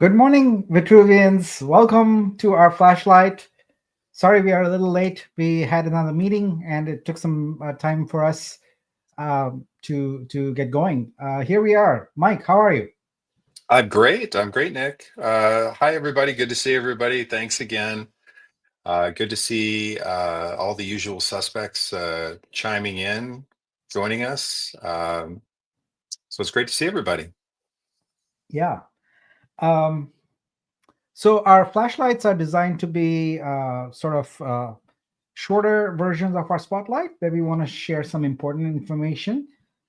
Good morning, Vitruvians. Welcome to our flashlight. Sorry we are a little late. We had another meeting and it took some time for us to get going. Here we are. Mike, how are you? I'm great. I'm great, Nick. Hi, everybody. Good to see everybody. Thanks again. Good to see all the usual suspects chiming in, joining us. So it's great to see everybody. Yeah. Um, so our flashlights are designed to be shorter versions of our spotlight where we want to share some important information.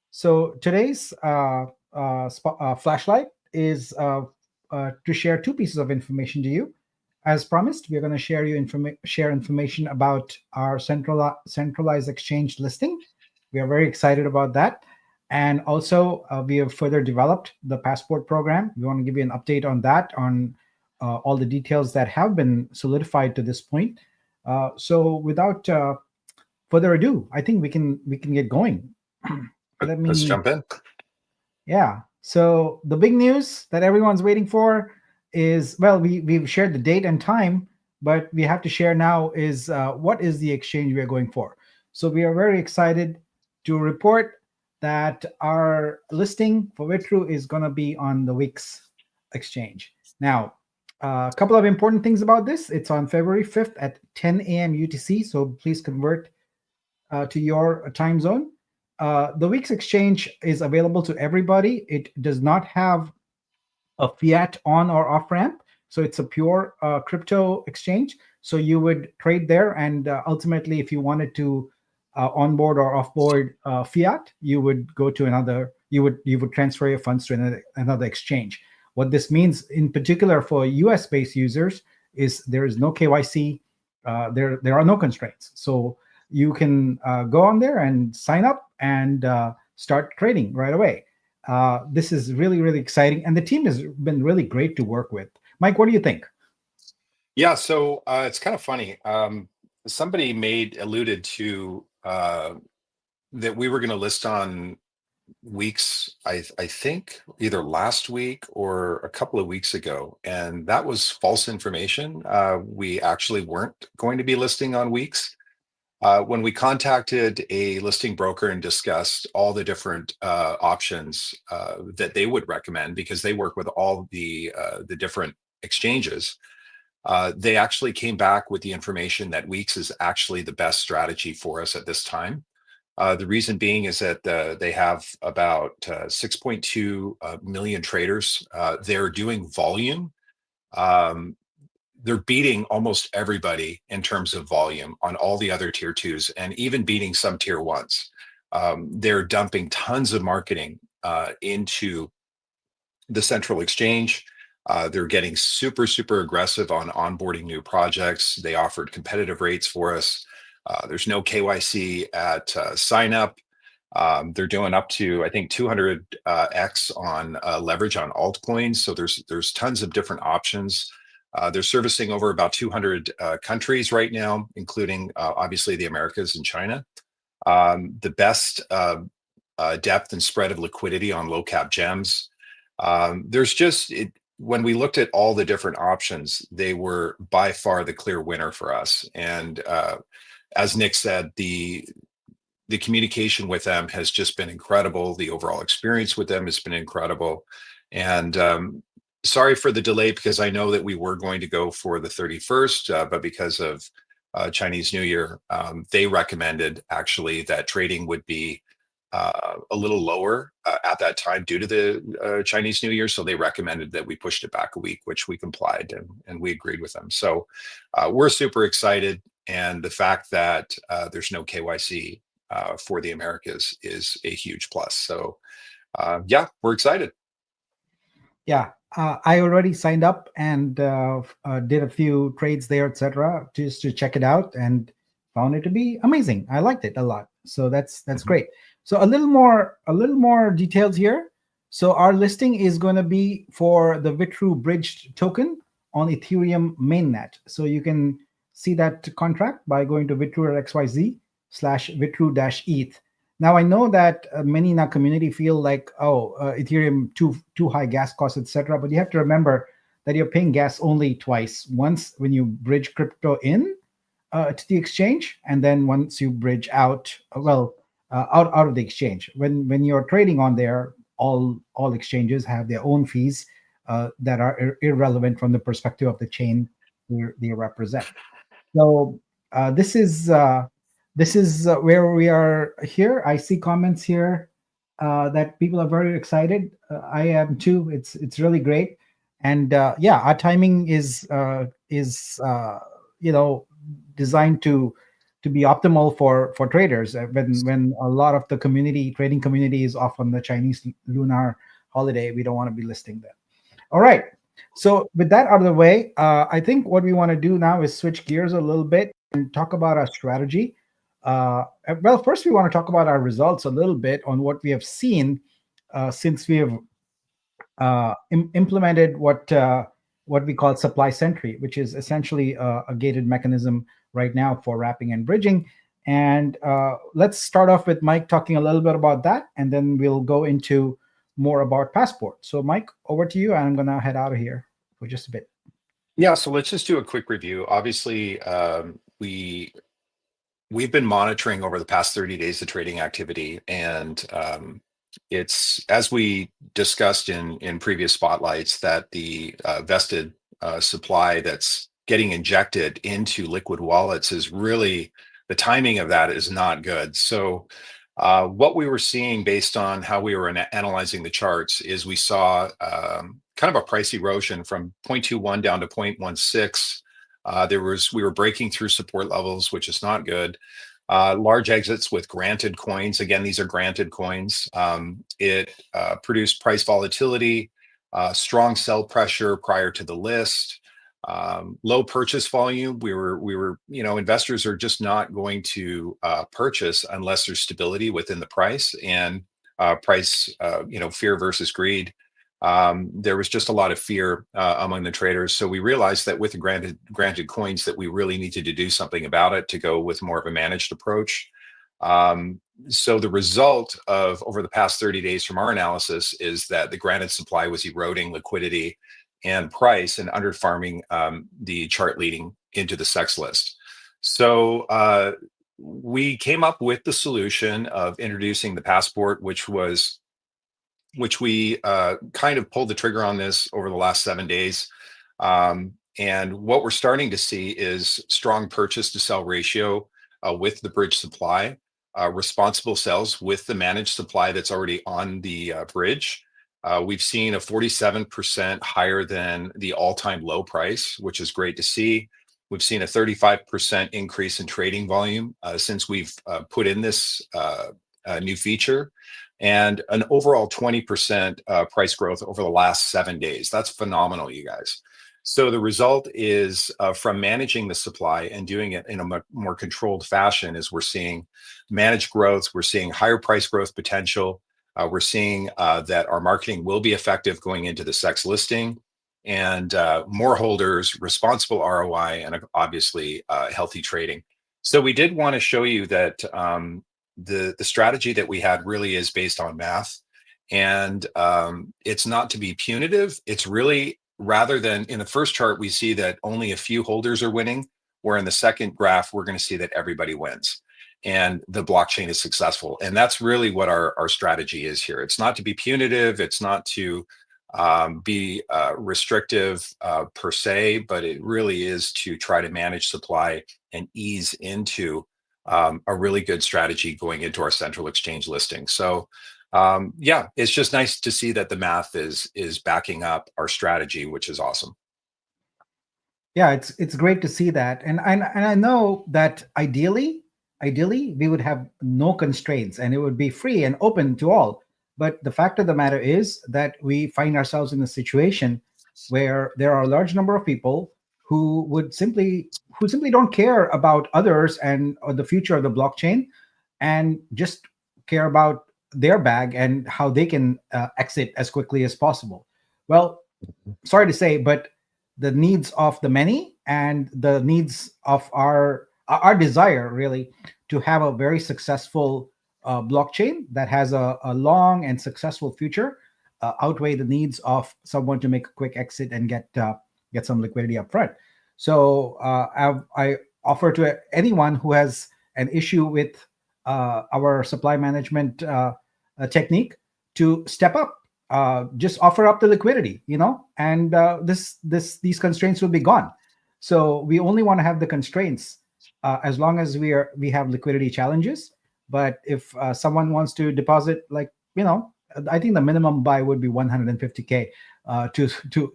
So today's flashlight is to share two pieces of information to you. As promised, we're going to share information about our centralized exchange listing. We are very excited about that. And also, we have further developed the passport program. We want to give you an update on that, on all the details that have been solidified to this point. So, without further ado, I think we can get going. Let Let's me jump in. Yeah. So the big news that everyone's waiting for is, well, we've shared the date and time, but we have to share now is what is the exchange we are going for. So we are very excited to report that our listing for Vitru is going to be on the Weekz exchange. Now, a couple of important things about this. It's on February 5th at 10 a.m. UTC. So please convert to your time zone. The Week's exchange is available to everybody. It does not have a fiat on or off ramp, so it's a pure crypto exchange. So you would trade there, and ultimately, if you wanted to onboard or offboard fiat, you would go to another. You would transfer your funds to another exchange. What this means, in particular, for U.S. based users, is there is no KYC. There are no constraints. So you can go on there and sign up and start trading right away. This is really, really exciting. And the team has been really great to work with. Mike, what do you think? Yeah, so it's kind of funny. Somebody alluded to that we were going to list on Week's, I think either last week or a couple of weeks ago, and that was false information. We actually weren't going to be listing on Week's. When we contacted a listing broker and discussed all the different options that they would recommend, because they work with all the different exchanges, they actually came back with the information that Week's is actually the best strategy for us at this time. The reason being is that they have about 6.2 million traders. They're doing volume. Um, they're beating almost everybody in terms of volume on all the other tier twos, and even beating some tier ones. They're dumping tons of marketing into the central exchange. They're getting super, super aggressive on onboarding new projects. They offered competitive rates for us. There's no KYC at sign up. They're doing up to, I think, 200x on leverage on altcoins. So there's tons of different options. They're servicing over about 200 countries right now, including obviously the Americas and China. The best depth and spread of liquidity on low cap gems. When we looked at all the different options, they were by far the clear winner for us. And as Nick said, the communication with them has just been incredible. The overall experience with them has been incredible. And sorry for the delay, because I know that we were going to go for the 31st, but because of Chinese New Year, they recommended actually that trading would be a little lower at that time due to the Chinese New Year. So they recommended that we pushed it back a week, which we complied, and we agreed with them. So we're super excited. And the fact that there's no KYC for the Americas is a huge plus. So yeah, we're excited. Yeah, I already signed up and did a few trades there, etc., just to check it out, and found it to be amazing. I liked it a lot, so that's Mhm. great. So a little more details here. So our listing is going to be for the Vitru bridged token on Ethereum mainnet. So you can see that contract by going to vitru.xyz/vitru-eth. Now I know that many in our community feel like, oh, Ethereum too high gas costs, etc. But you have to remember that you're paying gas only twice. Once when you bridge crypto in to the exchange, and then once you bridge out, out of the exchange. When you're trading on there, all exchanges have their own fees that are irrelevant from the perspective of the chain they represent. So this is where we are here. I see comments here that people are very excited. I am too. It's really great, and yeah, our timing is you know designed to be optimal for traders when a lot of the trading community is off on the Chinese lunar holiday. We don't want to be listing them. All right. So with that out of the way, I think what we want to do now is switch gears a little bit and talk about our strategy. Well, first we want to talk about our results a little bit on what we have seen since we have implemented what we call supply sentry, which is essentially a gated mechanism right now for wrapping and bridging. And let's start off with Mike talking a little bit about that, and then we'll go into more about Passport. So, Mike, over to you. And I'm going to head out of here for just a bit. Yeah, so let's just do a quick review. Obviously, we've been monitoring over the past 30 days the trading activity, and it's, as we discussed in previous spotlights, that the vested supply that's getting injected into liquid wallets is really, the timing of that is not good. So what we were seeing based on how we were analyzing the charts is we saw kind of a price erosion from 0.21 down to 0.16. We were breaking through support levels, which is not good. Large exits with granted coins. Again, these are granted coins. It produced price volatility, strong sell pressure prior to the list, low purchase volume. We were, investors are just not going to purchase unless there's stability within the price, and price, fear versus greed. There was just a lot of fear among the traders. So we realized that with the granted coins that we really needed to do something about it, to go with more of a managed approach. So the result of over the past 30 days from our analysis is that the granted supply was eroding liquidity and price and under farming the chart leading into the SEX list. So we came up with the solution of introducing the Passport, which we kind of pulled the trigger on this over the last 7 days. And what we're starting to see is strong purchase to sell ratio with the bridge supply, responsible sales with the managed supply that's already on the bridge. We've seen a 47% higher than the all-time low price, which is great to see. We've seen a 35% increase in trading volume since we've put in this new feature, and an overall 20% price growth over the last 7 days. That's phenomenal, you guys. So the result is from managing the supply and doing it in a more controlled fashion is we're seeing managed growth, we're seeing higher price growth potential, we're seeing that our marketing will be effective going into the SEX listing, and more holders, responsible ROI, and obviously healthy trading. So we did want to show you that the strategy that we had really is based on math, and it's not to be punitive. It's really, rather than in the first chart, we see that only a few holders are winning, where in the second graph, we're going to see that everybody wins and the blockchain is successful. And that's really what our strategy is here. It's not to be punitive. It's not to be restrictive per se, but it really is to try to manage supply and ease into a really good strategy going into our central exchange listing. So yeah, it's just nice to see that the math is backing up our strategy, which is awesome. Yeah, it's great to see that, and I know that ideally we would have no constraints and it would be free and open to all. But the fact of the matter is that we find ourselves in a situation where there are a large number of people who simply don't care about others and or the future of the blockchain, and just care about their bag and how they can exit as quickly as possible. Well, sorry to say, but the needs of the many and the needs of our desire really to have a very successful blockchain that has a long and successful future outweigh the needs of someone to make a quick exit and get some liquidity up front. So I offer to anyone who has an issue with our supply management technique to step up. Just offer up the liquidity, and these constraints will be gone. So we only want to have the constraints as long as we have liquidity challenges. But if someone wants to deposit, like, I think the minimum buy would be 150K to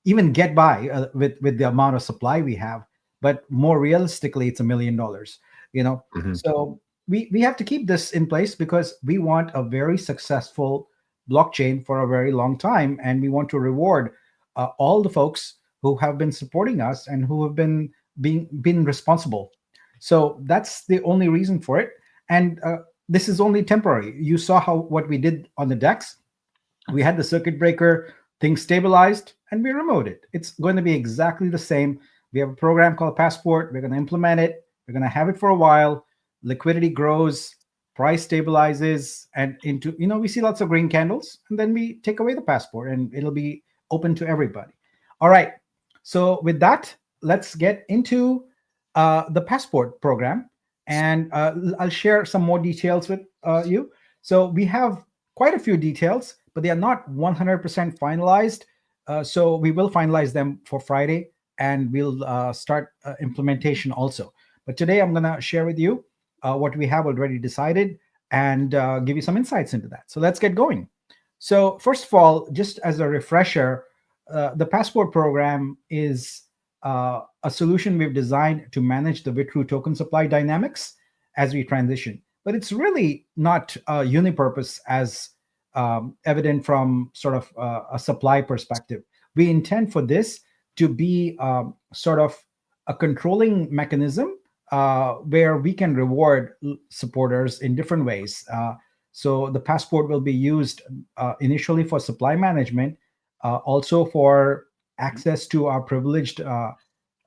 even get by with the amount of supply we have. But more realistically, it's $1 million. Mhm. So we have to keep this in place because we want a very successful blockchain for a very long time, and we want to reward all the folks who have been supporting us and who have been responsible. So that's the only reason for it. And this is only temporary. You saw what we did on the DEX. We had the circuit breaker, things stabilized, and we removed it. It's going to be exactly the same. We have a program called Passport. We're going to implement it. We're going to have it for a while. Liquidity grows, price stabilizes, and we see lots of green candles, and then we take away the Passport, and it'll be open to everybody. All right. So with that, let's get into the Passport program, and I'll share some more details with you. So we have quite a few details, but they are not 100% finalized. So we will finalize them for Friday, and we'll start implementation also. But today I'm going to share with you what we have already decided and give you some insights into that. So let's get going. So first of all, just as a refresher, the Passport program is a solution we've designed to manage the Vitru token supply dynamics as we transition. But it's really not unipurpose as evident from sort of a supply perspective. We intend for this to be sort of a controlling mechanism where we can reward supporters in different ways. So the Passport will be used initially for supply management, also for access to our privileged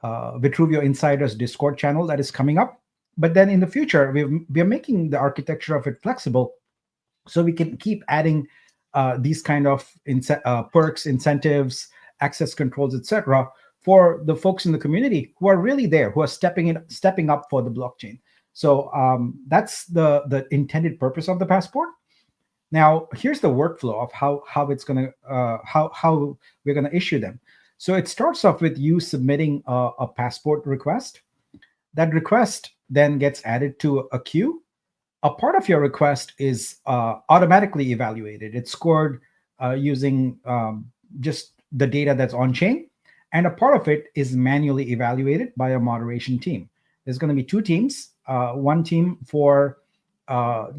Vitruveo Insiders Discord channel that is coming up. But then in the future, we're making the architecture of it flexible so we can keep adding these kind of perks, incentives, access controls, etc., for the folks in the community who are really there, who are stepping up for the blockchain. So that's the intended purpose of the Passport. Now, here's the workflow of how it's gonna how we're gonna issue them. So it starts off with you submitting a Passport request. That request then gets added to a queue. A part of your request is automatically evaluated. It's scored using just the data that's on chain, and a part of it is manually evaluated by a moderation team. There's going to be two teams, one team for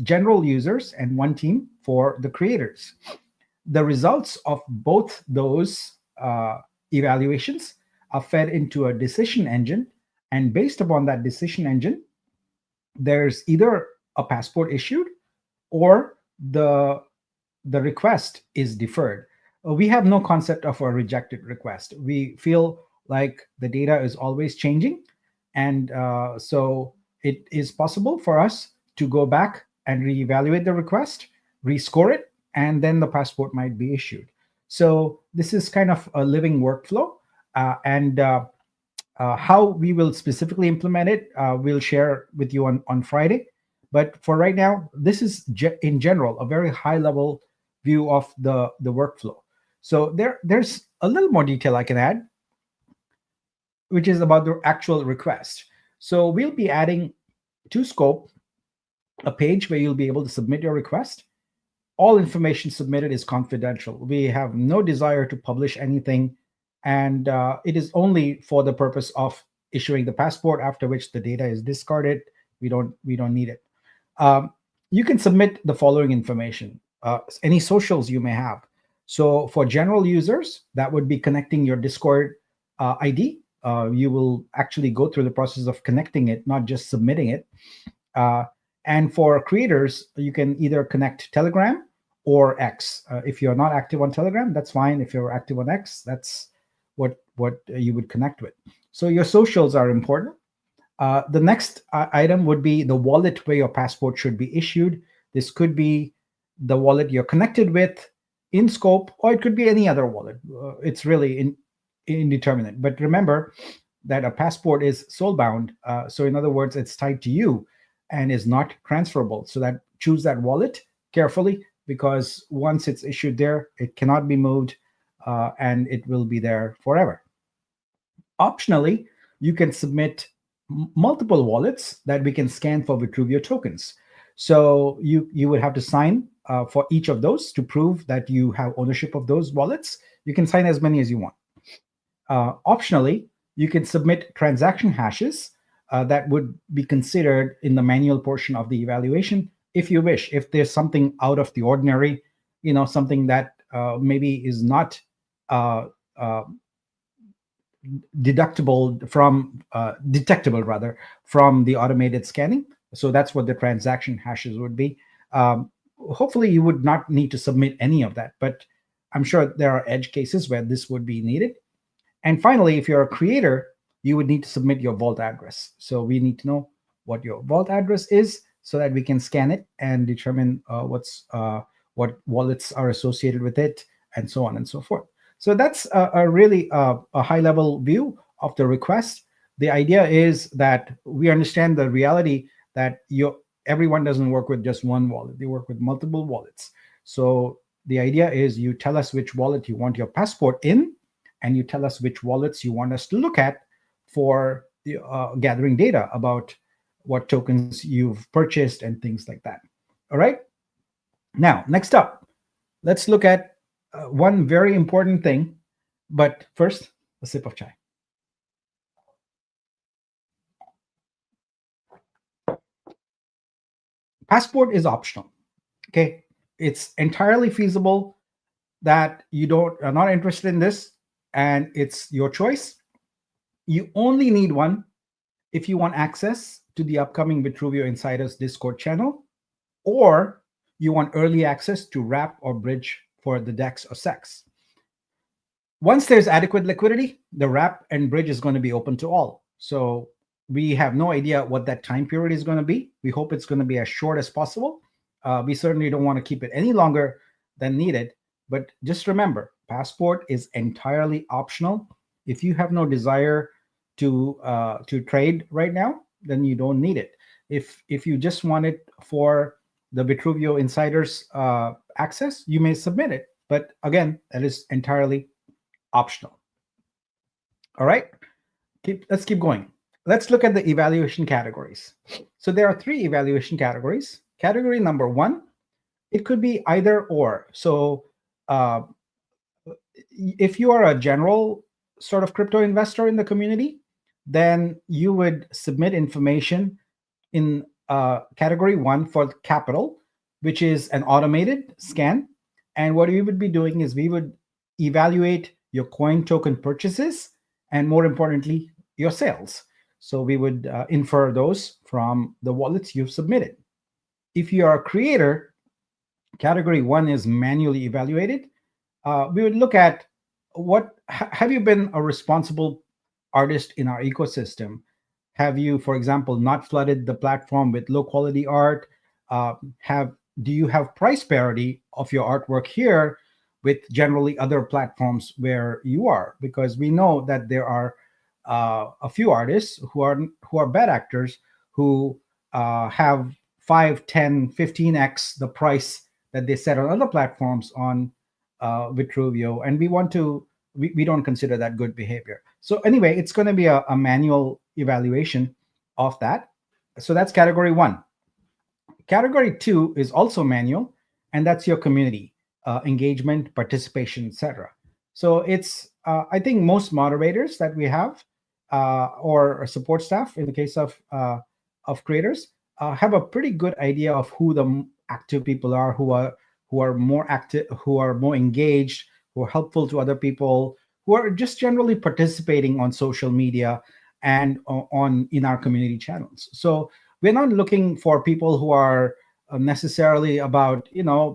general users and one team for the creators. The results of both those evaluations are fed into a decision engine, and based upon that decision engine, there's either a Passport issued or the request is deferred. We have no concept of a rejected request. We feel like the data is always changing, and so it is possible for us to go back and reevaluate the request, rescore it, and then the Passport might be issued. So this is kind of a living workflow, and how we will specifically implement it, we'll share with you on Friday. But for right now, this is in general a very high level view of the workflow. So there's a little more detail I can add, which is about the actual request. So we'll be adding to Scope a page where you'll be able to submit your request. All information submitted is confidential. We have no desire to publish anything, and it is only for the purpose of issuing the Passport, after which the data is discarded. We don't need it. You can submit the following information, any socials you may have. So for general users, that would be connecting your Discord ID. You will actually go through the process of connecting it, not just submitting it. And for creators, you can either connect Telegram or X. If you're not active on Telegram, that's fine. If you're active on X, that's what you would connect with. So your socials are important. The next item would be the wallet where your Passport should be issued. This could be the wallet you're connected with. in scope, or it could be any other wallet. It's really indeterminate. But remember that a passport is soul bound. So in other words, it's tied to you and is not transferable. So that choose that wallet carefully, because once it's issued there, it cannot be moved, and it will be there forever. Optionally, you can submit multiple wallets that we can scan for Vitruveo tokens. So you would have to sign for each of those to prove that you have ownership of those wallets. You can sign as many as you want. Optionally, you can submit transaction hashes that would be considered in the manual portion of the evaluation if you wish. If there's something out of the ordinary, something that maybe is not detectable from the automated scanning. So that's what the transaction hashes would be. Hopefully you would not need to submit any of that, but I'm sure there are edge cases where this would be needed. And finally, if you're a creator, you would need to submit your vault address. So we need to know what your vault address is so that we can scan it and determine what wallets are associated with it, and so on and so forth. So that's a really a high-level view of the request. The idea is that we understand the reality that everyone doesn't work with just one wallet. They work with multiple wallets. So the idea is you tell us which wallet you want your passport in, and you tell us which wallets you want us to look at for gathering data about what tokens you've purchased and things like that. All right. Now, next up, let's look at one very important thing. But first, a sip of chai. Passport is optional. Okay. It's entirely feasible that you are not interested in this, and it's your choice. You only need one if you want access to the upcoming Vitruveo Insiders Discord channel, or you want early access to wrap or bridge for the DEX or SEX. Once there's adequate liquidity, the wrap and bridge is going to be open to all. So we have no idea what that time period is going to be. We hope it's going to be as short as possible. We certainly don't want to keep it any longer than needed. But just remember, Passport is entirely optional. If you have no desire to trade right now, then you don't need it. If you just want it for the Vitruveo Insiders access, you may submit it. But again, that is entirely optional. All right, let's keep going. Let's look at the evaluation categories. So there are 3 evaluation categories. Category number 1, it could be either or. So if you are a general sort of crypto investor in the community, then you would submit information in category 1 for capital, which is an automated scan. And what we would be doing is we would evaluate your coin token purchases, and more importantly, your sales. So we would infer those from the wallets you've submitted. If you are a creator, category 1 is manually evaluated. We would look at have you been a responsible artist in our ecosystem? Have you, for example, not flooded the platform with low quality art? Do you have price parity of your artwork here with generally other platforms where you are? Because we know that there are a few artists who are bad actors who have 5, 10, 15x the price that they set on other platforms on Vitruveo, and we don't consider that good behavior. So anyway, it's going to be a manual evaluation of that. So that's category 1. Category 2 is also manual, and that's your community engagement, participation, etc. So it's I think most moderators that we have or support staff in the case of creators have a pretty good idea of who the active people are, who are more active, who are more engaged, who are helpful to other people, who are just generally participating on social media and in our community channels. So we're not looking for people who are necessarily about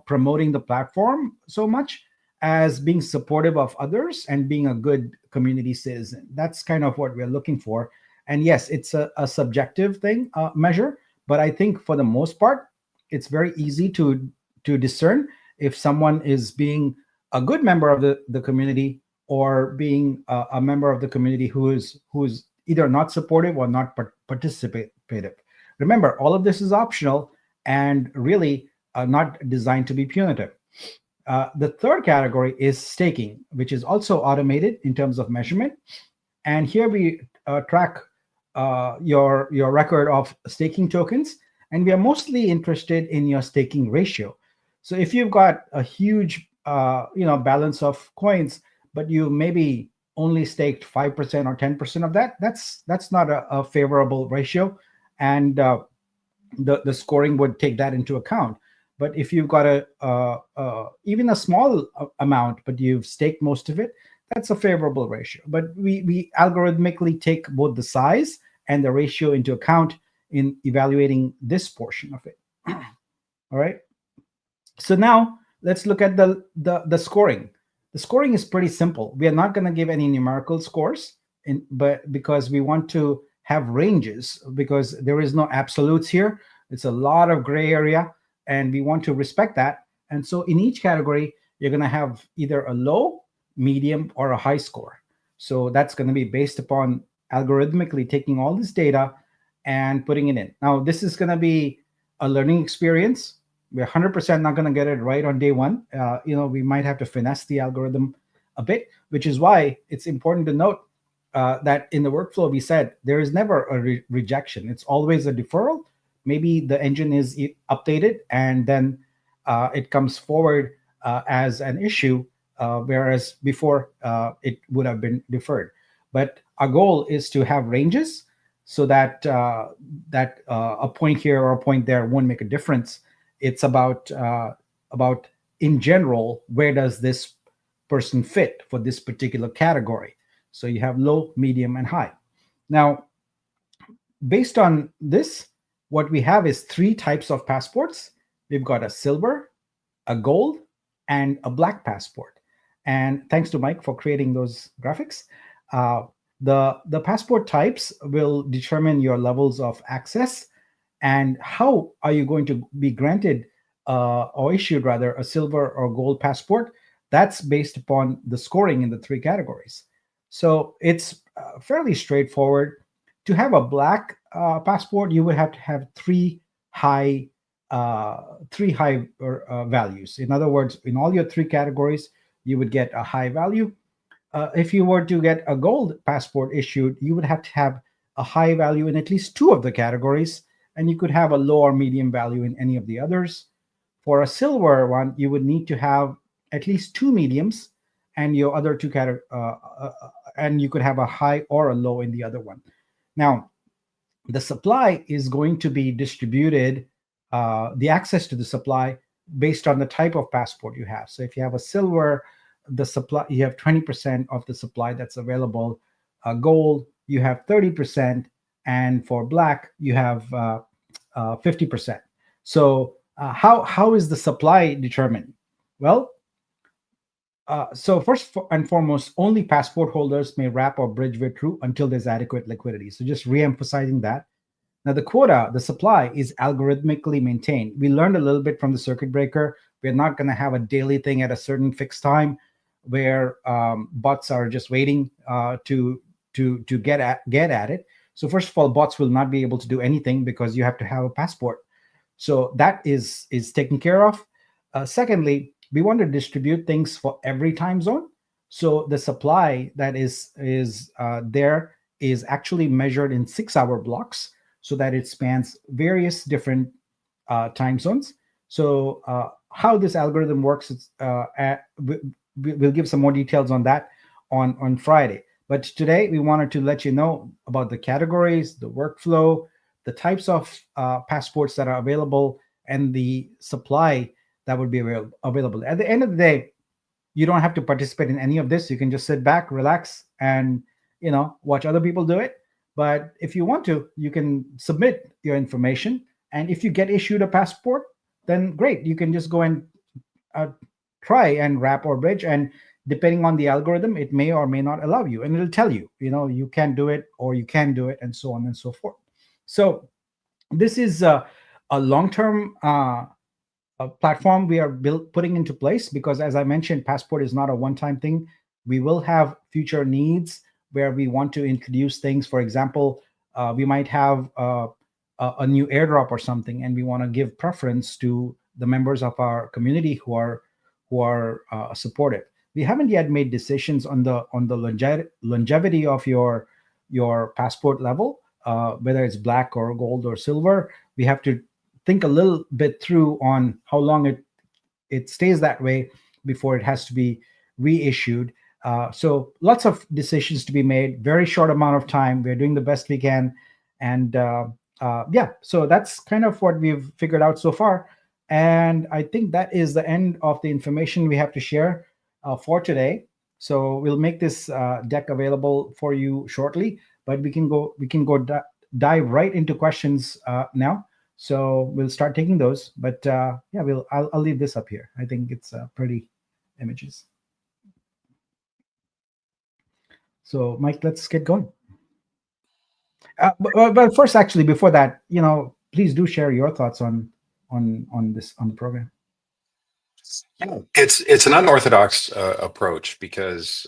promoting the platform so much as being supportive of others and being a good community citizen. That's kind of what we're looking for. And yes, it's a subjective thing measure, but I think for the most part, it's very easy to discern if someone is being a good member of the community, or being a member of the community who's either not supportive or not participative. Remember, all of this is optional and really not designed to be punitive. The third category is staking, which is also automated in terms of measurement. And here we track your record of staking tokens, and we are mostly interested in your staking ratio. So if you've got a huge balance of coins, but you maybe only staked 5% or 10% of that, that's not a favorable ratio, and the scoring would take that into account. But if you've got even a small amount, but you've staked most of it, that's a favorable ratio. But we algorithmically take both the size and the ratio into account in evaluating this portion of it. All right. So now let's look at the scoring. The scoring is pretty simple. We are not going to give any numerical scores, but because we want to have ranges, because there is no absolutes here. It's a lot of gray area, and we want to respect that. And so in each category, you're going to have either a low, medium, or a high score. So that's going to be based upon algorithmically taking all this data and putting it in. Now, this is going to be a learning experience. We're 100% not going to get it right on day one. We might have to finesse the algorithm a bit, which is why it's important to note that in the workflow, we said there is never a rejection. It's always a deferral. Maybe the engine is updated, and then it comes forward as an issue, whereas before it would have been deferred. But our goal is to have ranges so that a point here or a point there won't make a difference. It's about in general, where does this person fit for this particular category? So you have low, medium, and high. Now, based on this, what we have is three types of passports. We've got a silver, a gold, and a black passport. And thanks to Mike for creating those graphics. The passport types will determine your levels of access and how are you going to be granted or issued rather a silver or gold passport. That's based upon the scoring in the three categories. So it's fairly straightforward. To have a black passport, you would have to have three high values. In other words, in all your three categories, you would get a high value. If you were to get a gold passport issued, you would have to have a high value in at least two of the categories, and you could have a low or medium value in any of the others. For a silver one, you would need to have at least two mediums, and your other two and you could have a high or a low in the other one. Now, the supply is going to be distributed, the access to the supply based on the type of passport you have. So if you have a silver, the supply, you have 20% of the supply that's available. Gold, you have 30%, and for black, you have 50%. So how is the supply determined? Well, so first and foremost, only passport holders may wrap or bridge Vitru until there's adequate liquidity. So just re-emphasizing that. Now the quota, the supply, is algorithmically maintained. We learned a little bit from the circuit breaker. We're not going to have a daily thing at a certain fixed time where bots are just waiting to get at it. So first of all, bots will not be able to do anything because you have to have a passport. So that is taken care of. Secondly, we want to distribute things for every time zone. So the supply that is there is actually measured in 6-hour blocks so that it spans various different time zones. So how this algorithm works, we'll give some more details on that on Friday. But today we wanted to let you know about the categories, the workflow, the types of passports that are available, and the supply that would be available. At the end of the day, you don't have to participate in any of this. You can just sit back, relax, and watch other people do it. But if you want to, you can submit your information. And if you get issued a passport, then great. You can just go and try and wrap or bridge. And depending on the algorithm, it may or may not allow you. And it'll tell you, you can do it or you can do it, and so on and so forth. So this is a long-term platform we are putting into place, because as I mentioned, Passport is not a one-time thing. We will have future needs where we want to introduce things. For example, we might have a new airdrop or something, and we want to give preference to the members of our community who are supportive. We haven't yet made decisions on the longevity of your Passport level, whether it's black or gold or silver. We have to think a little bit through on how long it stays that way before it has to be reissued. So lots of decisions to be made. Very short amount of time. We're doing the best we can, and yeah. So that's kind of what we've figured out so far. And I think that is the end of the information we have to share for today. So we'll make this deck available for you shortly. But we can go dive right into questions now. So we'll start taking those. But yeah, I'll leave this up here. I think it's pretty images. So Mike, let's get going. But first, actually, before that, please do share your thoughts on this on the program. Yeah, it's an unorthodox approach because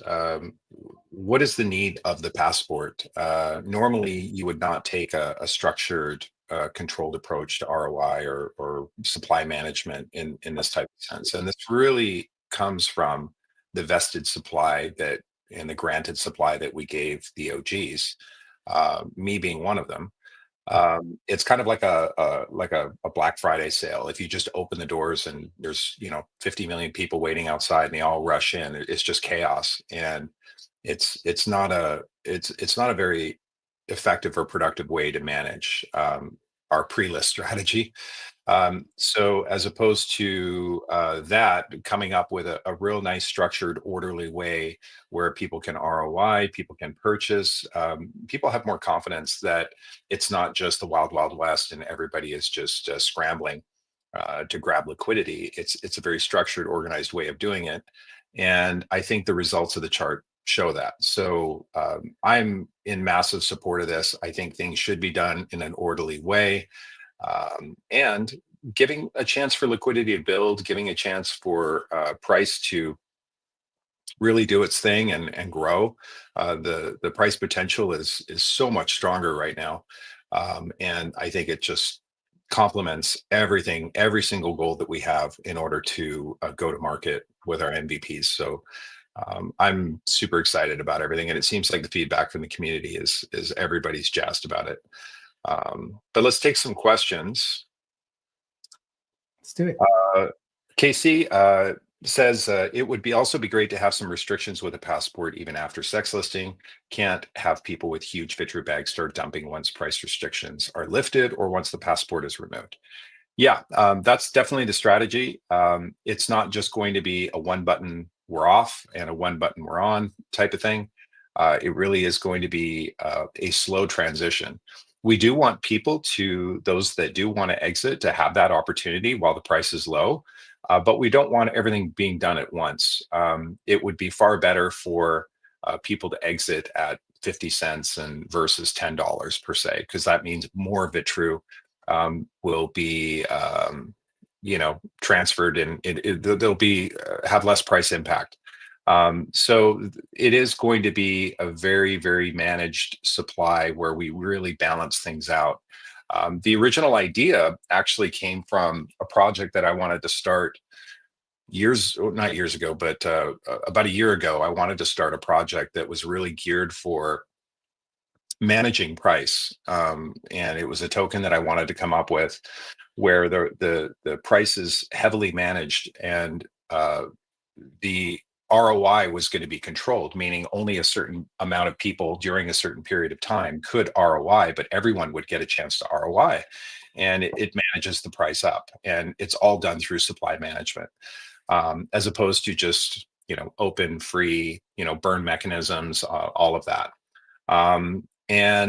what is the need of the passport? Normally, you would not take a structured, controlled approach to ROI or supply management in this type of sense, and this really comes from the vested supply that and the granted supply that we gave the OGs, me being one of them. It's kind of like a Black Friday sale. If you just open the doors and there's 50 million people waiting outside and they all rush in, it's just chaos. And it's not a very effective or productive way to manage our pre-list strategy. So as opposed to that, coming up with a real nice structured, orderly way where people can ROI, people can purchase, people have more confidence that it's not just the wild, wild west and everybody is just scrambling to grab liquidity. It's a very structured, organized way of doing it. And I think the results of the chart show that. So I'm in massive support of this. I think things should be done in an orderly way, and giving a chance for liquidity to build, giving a chance for price to really do its thing and grow. The price potential is so much stronger right now, and I think it just complements everything, every single goal that we have in order to go to market with our MVPs. So I'm super excited about everything, and it seems like the feedback from the community is everybody's jazzed about it. But let's take some questions. Let's do it. Casey says it would also be great to have some restrictions with a passport even after sex listing. Can't have people with huge Vitru bags start dumping once price restrictions are lifted or once the passport is removed. Yeah, that's definitely the strategy. It's not just going to be a one button we're off and a one button we're on type of thing. It really is going to be a slow transition. We do want those that do want to exit, to have that opportunity while the price is low, but we don't want everything being done at once. It would be far better for people to exit at 50 cents and versus $10 per se, because that means more Vitru will be transferred, and they'll be have less price impact. So it is going to be a very, very managed supply where we really balance things out. The original idea actually came from a project that I wanted to start not years ago, but about a year ago. I wanted to start a project that was really geared for managing price, and it was a token that I wanted to come up with where the price is heavily managed, and the ROI was going to be controlled, meaning only a certain amount of people during a certain period of time could ROI, but everyone would get a chance to ROI, and it manages the price up, and it's all done through supply management, as opposed to just open, free, burn mechanisms, all of that. And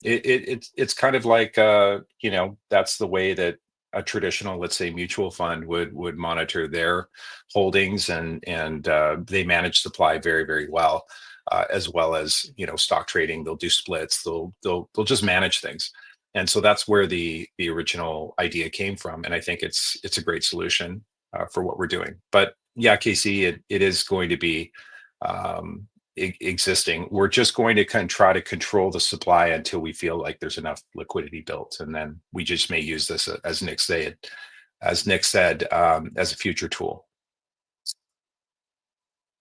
it's kind of like that's the way that a traditional, let's say, mutual fund would monitor their holdings, and they manage supply very, very well, as well as stock trading. They'll do splits. They'll just manage things. And so that's where the original idea came from, and I think it's a great solution for what we're doing. But yeah, Casey, it is going to be existing. We're just going to kind of try to control the supply until we feel like there's enough liquidity built, and then we just may use this as Nick said, as a future tool.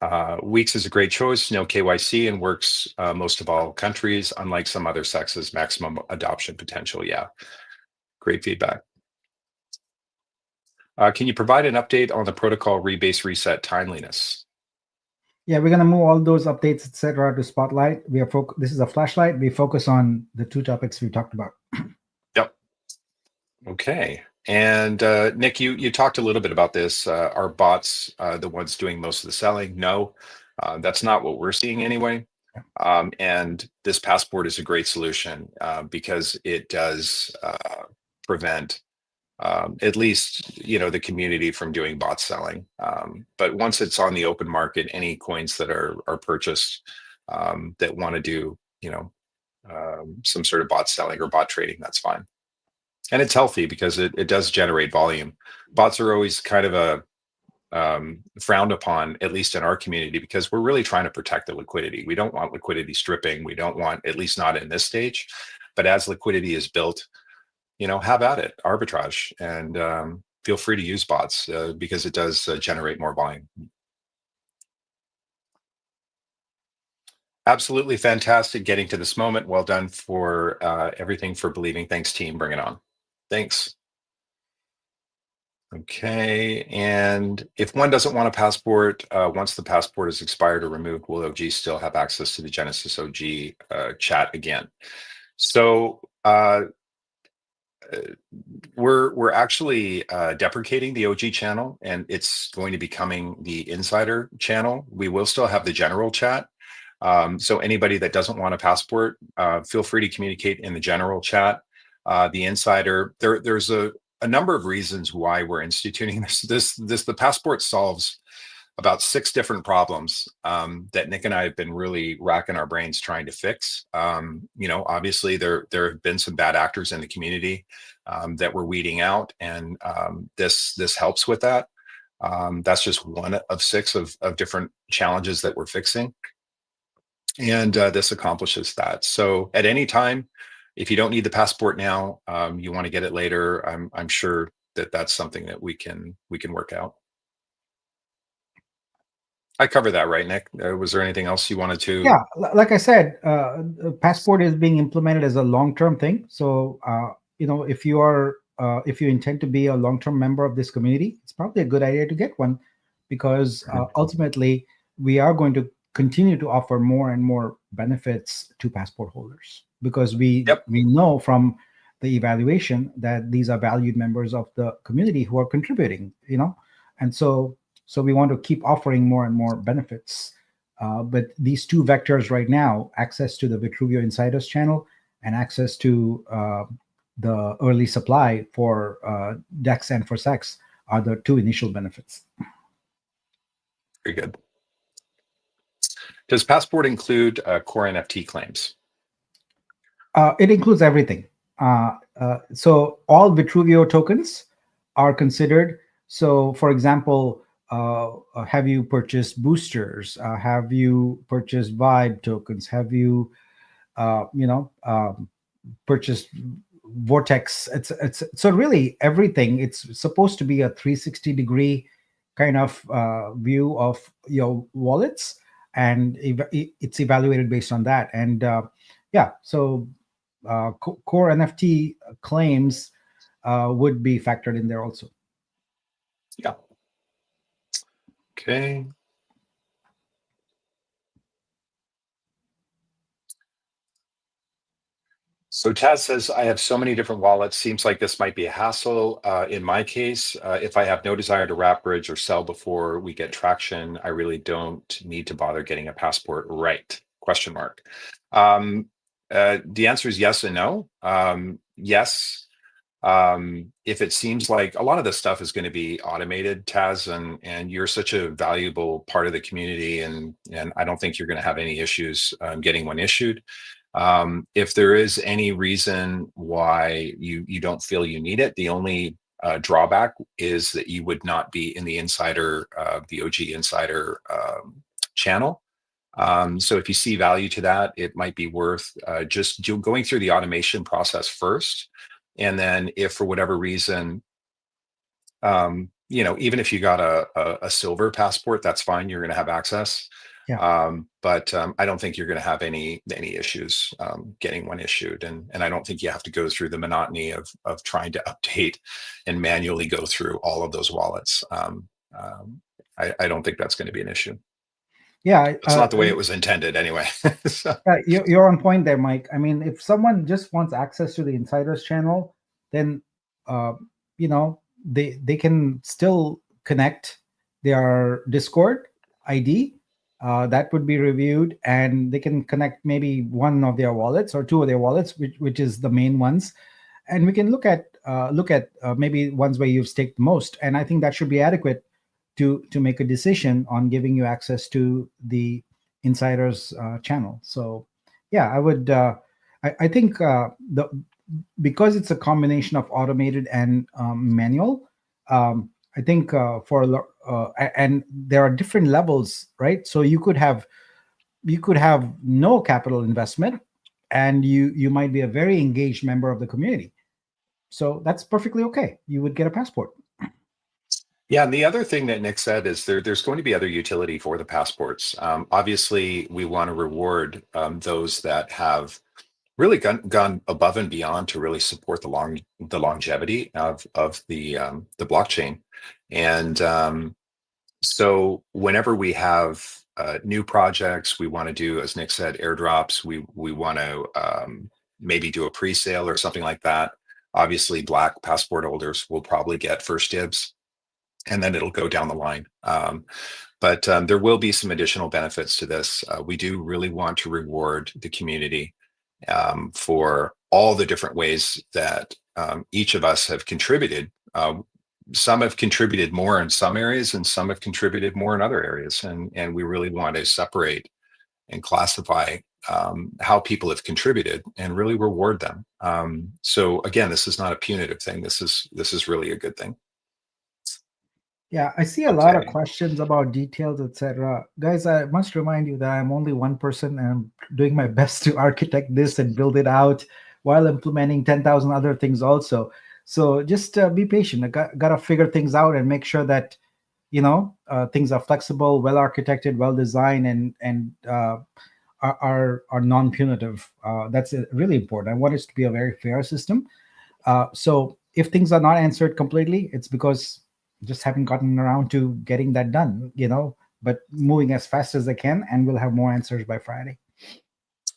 Weekz is a great choice, no KYC, and works most of all countries, unlike some other sexes. Maximum adoption potential. Yeah, great feedback. Can you provide an update on the protocol rebase reset timeliness? Yeah, we're gonna move all those updates, etc., to Spotlight. This is a flashlight. We focus on the two topics we talked about. Yep. Okay. And Nick, you talked a little bit about this. Are bots the ones doing most of the selling? No, that's not what we're seeing anyway. And this passport is a great solution because it does prevent at least the community from doing bot selling. But once it's on the open market, any coins that are purchased that want to do some sort of bot selling or bot trading, that's fine. And it's healthy because it does generate volume. Bots are always kind of a frowned upon, at least in our community, because we're really trying to protect the liquidity. We don't want liquidity stripping. We don't want, at least not in this stage. But as liquidity is built, have at it, arbitrage, and feel free to use bots because it does generate more volume. Absolutely fantastic getting to this moment. Well done for everything, for believing. Thanks, team. Bring it on. Thanks. Okay, and if one doesn't want a passport, once the passport is expired or removed, will OG still have access to the Genesis OG chat again? So we're actually deprecating the OG channel, and it's going to be becoming the Insider channel. We will still have the general chat. So anybody that doesn't want a passport, feel free to communicate in the general chat. The Insider, there's a number of reasons why we're instituting this. The passport solves about 6 different problems that Nick and I have been really racking our brains trying to fix. Obviously there have been some bad actors in the community that we're weeding out, and this helps with that. That's just one of 6 of different challenges that we're fixing. And this accomplishes that. So at any time, if you don't need the passport now, you want to get it later, I'm sure that's something that we can work out. I covered that, right, Nick? Was there anything else you wanted to? Yeah, like I said, passport is being implemented as a long-term thing. So if you intend to be a long-term member of this community, it's probably a good idea to get one, because ultimately we are going to continue to offer more and more benefits to passport holders, because we know from the evaluation that these are valued members of the community who are contributing, and so we want to keep offering more and more benefits. But these 2 vectors right now, access to the Vitruveo Insiders channel and access to the early supply for DEX and for SEX, are the 2 initial benefits. Very good. Does passport include core NFT claims? It includes everything. So all Vitruveo tokens are considered. So, for example, have you purchased boosters? Have you purchased vibe tokens? Have you, purchased vortex? It's so really everything. It's supposed to be a 360-degree kind of view of your wallets, and it's evaluated based on that. And so core NFT claims would be factored in there also. Yeah. Okay. So Taz says, I have so many different wallets. Seems like this might be a hassle. In my case, if I have no desire to wrap bridge or sell before we get traction, I really don't need to bother getting a passport, right? Question mark. The answer is yes and no. Yes. If it seems like a lot of this stuff is going to be automated, Taz, and you're such a valuable part of the community, and I don't think you're going to have any issues getting one issued. If there is any reason why you don't feel you need it, the only drawback is that you would not be in the insider, the OG insider channel. So if you see value to that, it might be worth just going through the automation process first. And then if for whatever reason, even if you got a silver passport, that's fine. You're going to have access. Yeah. But I don't think you're going to have any issues getting one issued, and I don't think you have to go through the monotony of trying to update and manually go through all of those wallets. I don't think that's going to be an issue. Yeah. It's not the way it was intended anyway. So. You're on point there, Mike. I mean, if someone just wants access to the insiders channel, then they can still connect their Discord ID. That would be reviewed, and they can connect maybe one of their wallets or two of their wallets, which is the main ones, and we can look at maybe ones where you've staked the most, and I think that should be adequate to make a decision on giving you access to the insiders channel. So yeah, I would I think the because it's a combination of automated and manual. I think and there are different levels, right? So you could have no capital investment, and you might be a very engaged member of the community. So that's perfectly okay. You would get a passport. Yeah, and the other thing that Nick said is there's going to be other utility for the passports. Obviously, we want to reward those that have really gone above and beyond to really support the longevity of the blockchain. And so whenever we have new projects, we want to do, as Nick said, airdrops. We want to maybe do a pre-sale or something like that. Obviously, Black passport holders will probably get first dibs, and then it'll go down the line. But there will be some additional benefits to this. We do really want to reward the community for all the different ways that each of us have contributed. Some have contributed more in some areas, and some have contributed more in other areas. And we really want to separate and classify how people have contributed and really reward them. So again, this is not a punitive thing. This is really a good thing. Yeah, I see a lot of questions about details, etc. Guys, I must remind you that I'm only one person, and I'm doing my best to architect this and build it out while implementing 10,000 other things also. So just be patient. I got to figure things out and make sure that things are flexible, well architected, well designed, and are non-punitive. That's really important. I want it to be a very fair system. So if things are not answered completely, it's because just haven't gotten around to getting that done, but moving as fast as I can, and we'll have more answers by Friday.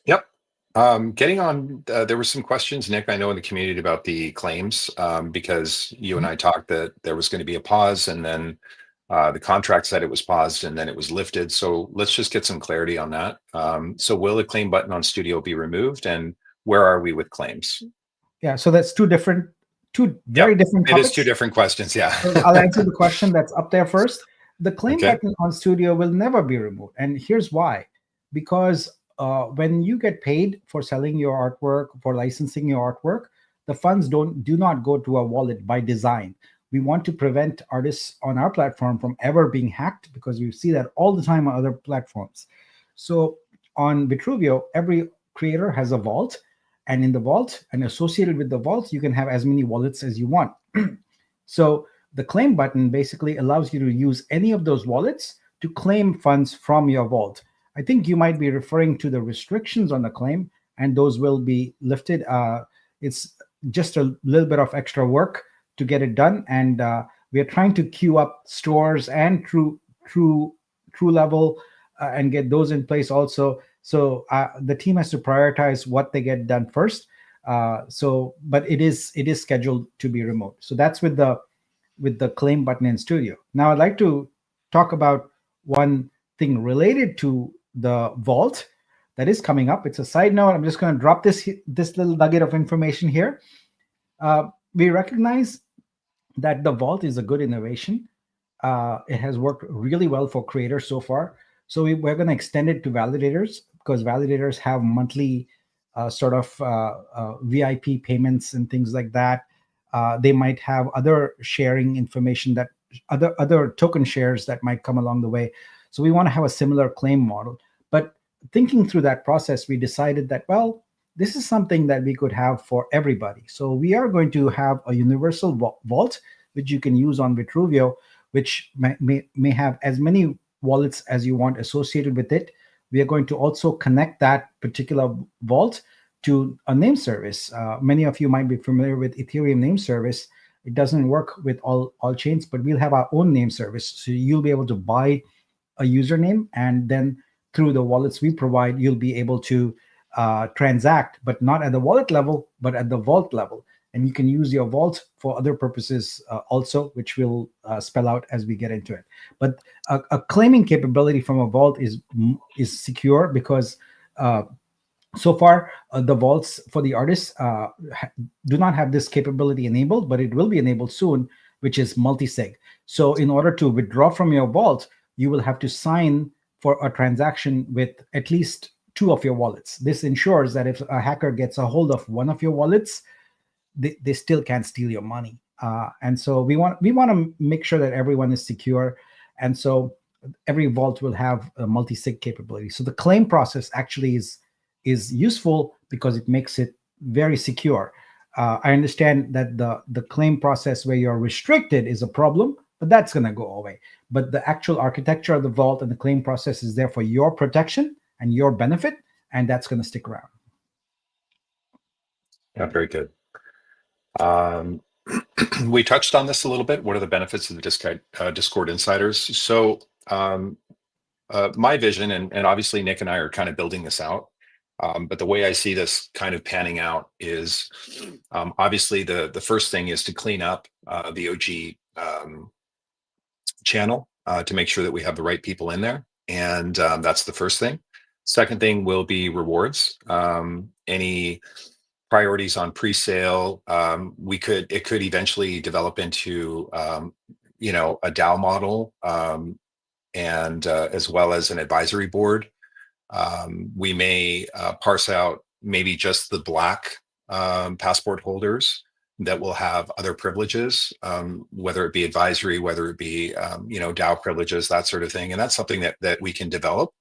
Yep. Getting on, there were some questions, Nick, I know in the community about the claims, because you and I talked that there was going to be a pause, and then the contract said it was paused and then it was lifted. So let's just get some clarity on that. So will the claim button on Studio be removed, and where are we with claims? Yeah, so that's two very different topics. It is two different questions, yeah. So I'll answer the question that's up there first. The claim button on Studio will never be removed. And here's why. Because when you get paid for selling your artwork, for licensing your artwork, the funds do not go to a wallet by design. We want to prevent artists on our platform from ever being hacked, because we see that all the time on other platforms. So on Vitruveo, every creator has a vault. And in the vault, and associated with the vault, you can have as many wallets as you want. So the claim button basically allows you to use any of those wallets to claim funds from your vault. I think you might be referring to the restrictions on the claim, and those will be lifted. It's just a little bit of extra work to get it done, and we are trying to queue up stores and true level and get those in place also. So the team has to prioritize what they get done first. But it is scheduled to be remote. So that's with the claim button in Studio. Now I'd like to talk about one thing related to the vault that is coming up. It's a side note. I'm just going to drop this little nugget of information here. We recognize that the vault is a good innovation. It has worked really well for creators so far. So we're going to extend it to validators, because validators have monthly sort of VIP payments and things like that. They might have other sharing information, that other token shares that might come along the way. So we want to have a similar claim model. But thinking through that process, we decided that, well, this is something that we could have for everybody. So we are going to have a universal vault, which you can use on Vitruveo, which may have as many wallets as you want associated with it. We are going to also connect that particular vault to a name service. Many of you might be familiar with Ethereum name service. It doesn't work with all chains, but we'll have our own name service. So you'll be able to buy a username, and then through the wallets we provide, you'll be able to transact, but not at the wallet level, but at the vault level. And you can use your vault for other purposes also, which we'll spell out as we get into it. But a claiming capability from a vault is secure, because so far the vaults for the artists do not have this capability enabled, but it will be enabled soon, which is multi-sig. So in order to withdraw from your vault, you will have to sign for a transaction with at least 2 of your wallets. This ensures that if a hacker gets a hold of one of your wallets, they still can't steal your money. And so we want to make sure that everyone is secure. And so every vault will have a multi-sig capability. So the claim process actually is useful because it makes it very secure. I understand that the claim process where you're restricted is a problem, but that's going to go away. But the actual architecture of the vault and the claim process is there for your protection and your benefit, and that's going to stick around. Yeah, very good. We touched on this a little bit. What are the benefits of the Discord insiders? So my vision, and obviously Nick and I are kind of building this out, but the way I see this kind of panning out is obviously the first thing is to clean up the OG channel to make sure that we have the right people in there. And that's the first thing. Second thing will be rewards. Any priorities on pre-sale, it could eventually develop into a DAO model, and as well as an advisory board. We may parse out maybe just the black passport holders that will have other privileges, whether it be advisory, whether it be DAO privileges, that sort of thing. And that's something that we can develop.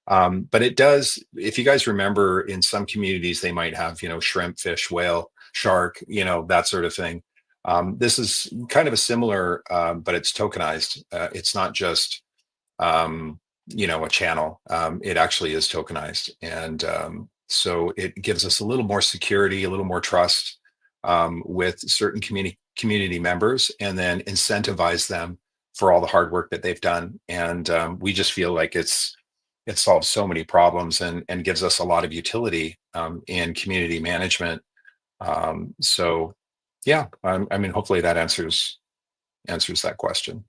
But it does, if you guys remember, in some communities, they might have, shrimp, fish, whale, shark, that sort of thing. This is kind of a similar, but it's tokenized. It's not just, a channel. It actually is tokenized. And so it gives us a little more security, a little more trust with certain community members, and then incentivize them for all the hard work that they've done. And we just feel like it solves so many problems and gives us a lot of utility in community management. So yeah, I mean, hopefully that answers that question.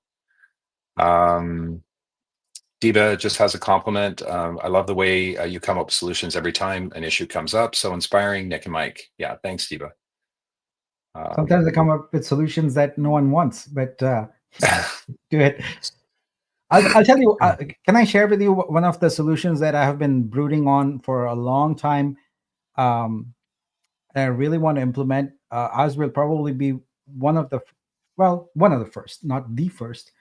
Diba just has a compliment. I love the way you come up with solutions every time an issue comes up. So inspiring, Nick and Mike. Yeah, thanks, Diba. Sometimes I come up with solutions that no one wants, but do it. I'll tell you, can I share with you one of the solutions that I have been brooding on for a long time? And I really want to implement. Ours will probably be one of the first, not the first,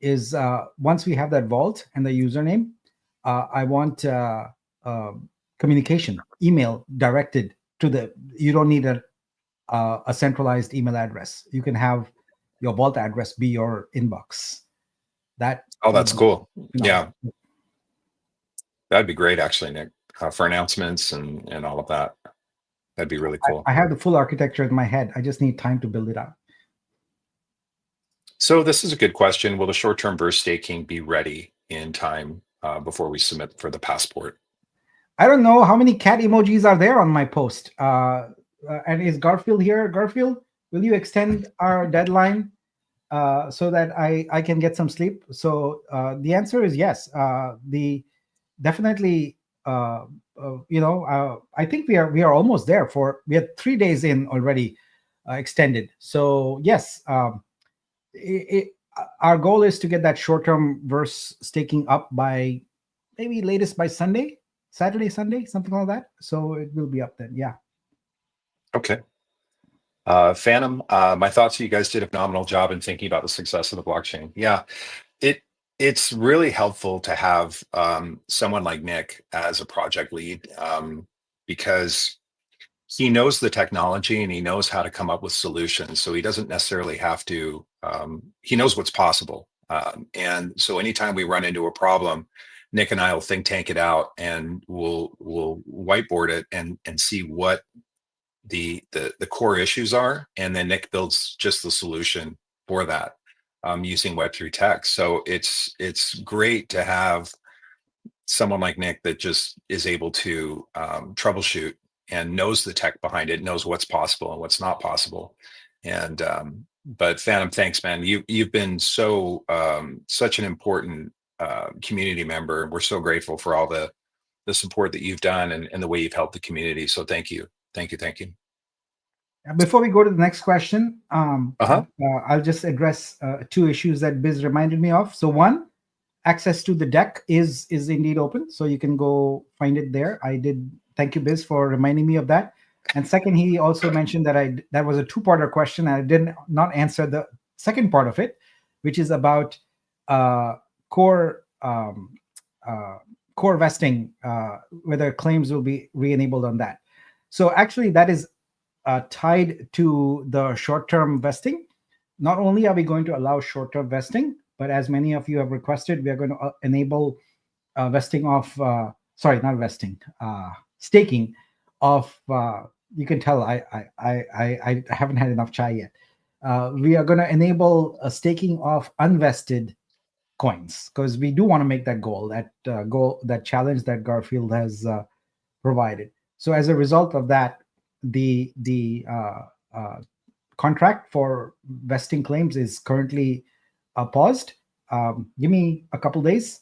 is once we have that vault and the username, I want communication, email directed to you don't need a centralized email address. You can have your vault address be your inbox. That's cool. Yeah, that'd be great, actually, Nick, for announcements and all of that. That'd be really cool. I have the full architecture in my head. I just need time to build it out. So this is a good question. Will the short-term burst staking be ready in time before we submit for the passport? I don't know how many cat emojis are there on my post. And is Garfield here? Garfield, will you extend our deadline so that I can get some sleep? So the answer is yes. Definitely. I think we are almost there. We are 3 days in already extended. So yes, our goal is to get that short-term verse staking up by maybe latest by Sunday, Saturday, Sunday, something like that. So it will be up then. Yeah. Okay. Phantom, my thoughts. You guys did a phenomenal job in thinking about the success of the blockchain. Yeah, it it's really helpful to have someone like Nick as a project lead, because he knows the technology and he knows how to come up with solutions. So he doesn't necessarily have to. He knows what's possible, and so anytime we run into a problem, Nick and I will think tank it out, and we'll whiteboard it and see what the core issues are, and then Nick builds just the solution for that, using Web3 tech. So it's great to have someone like Nick that just is able to troubleshoot and knows the tech behind it, knows what's possible and what's not possible. And but Phantom, thanks, man. You've been such an important community member. We're so grateful for all the support that you've done, and the way you've helped the community. So thank you, thank you, thank you. Before we go to the next question, Uh-huh. I'll just address two issues that Biz reminded me of. So one, access to the deck is indeed open, so you can go find it there. I did thank you, Biz, for reminding me of that. And second, he also mentioned that that was a two-parter question, and I did not answer the second part of it, which is about core core vesting, whether claims will be re-enabled on that. So actually, that is tied to the short-term vesting. Not only are we going to allow short-term vesting, but as many of you have requested, we are going to enable vesting of, sorry, not vesting, staking of, you can tell I haven't had enough chai yet. We are going to enable a staking of unvested coins, because we do want to make that goal, that challenge that Garfield has provided. So as a result of that, the contract for vesting claims is currently paused. Give me a couple days,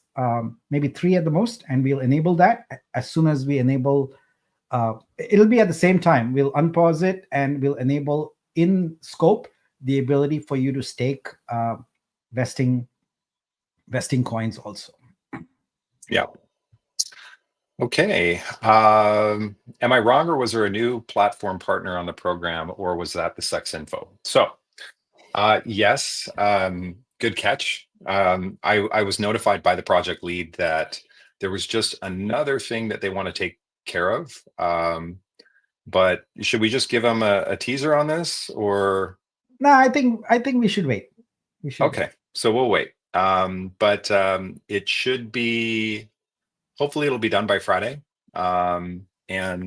maybe 3 at the most, and we'll enable that. As soon as we enable, it'll be at the same time. We'll unpause it and we'll enable in scope the ability for you to stake vesting coins also. Yeah. Okay. Am I wrong, or was there a new platform partner on the program, or was that the Sex Info? So, yes, good catch. I was notified by the project lead that there was just another thing that they want to take care of. But should we just give them a teaser on this, or? No, I think we should wait. We should Okay, so we'll wait. But it should be, hopefully it'll be done by Friday. And